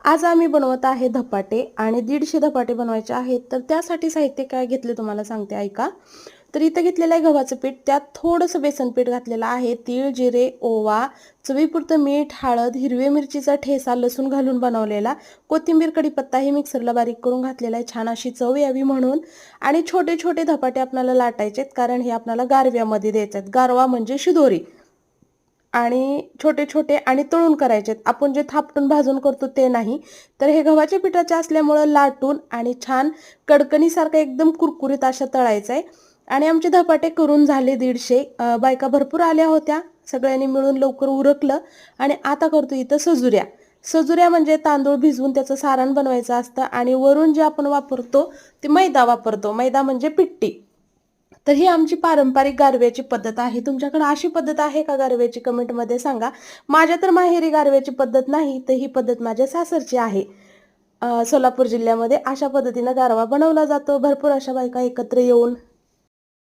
आज आम्ही बनवत आहे धपाटे आणि 150 धपाटे बनवायचे आहेत. तर त्यासाठी साहित्य काय घेतले तुम्हाला सांगते ऐका. तर इथं घेतलेलं आहे गव्हाचं पीठ, त्यात थोडंसं बेसन पीठ घातलेलं आहे, तीळ, जिरे, ओवा, चवीपुरतं मीठ, हळद, हिरवी मिरचीचा ठेचा, लसूण घालून बनवलेला, कोथिंबीर, कढीपत्ता हे मिक्सरला बारीक करून घातलेला आहे छान अशी चव यावी म्हणून. आणि छोटे छोटे धपाटे आपल्याला लाटायचे आहेत, कारण हे आपल्याला गारव्यामध्ये द्यायचे आहेत. गारवा म्हणजे शिदोरी. आणि छोटे छोटे आणि तळून करायचे आहेत. आपण जे थापटून भाजून करतो ते नाही. तर हे गव्हाच्या पिठाचे असल्यामुळं लाटून आणि छान कडकणीसारखं एकदम कुरकुरीत अशा तळायचं आहे. आणि आमचे धपाटे करून झाले 150. बायका भरपूर आल्या होत्या, सगळ्यांनी मिळून लवकर उरकलं. आणि आता करतो इथं सजुऱ्या. सजुऱ्या म्हणजे तांदूळ भिजवून त्याचं सारण बनवायचं असतं आणि वरून जे आपण वापरतो ते मैदा वापरतो. मैदा म्हणजे पिट्टी. तर ही आमची पारंपरिक गारव्याची पद्धत आहे. तुमच्याकडे अशी पद्धत आहे का गारव्याची? कमेंटमध्ये सांगा. माझ्या तर माहेरी गारव्याची पद्धत नाही, तर ही पद्धत माझ्या सासरची आहे. सोलापूर जिल्ह्यामध्ये अशा पद्धतीनं गारवा बनवला जातो. भरपूर अशा बायका एकत्र येऊन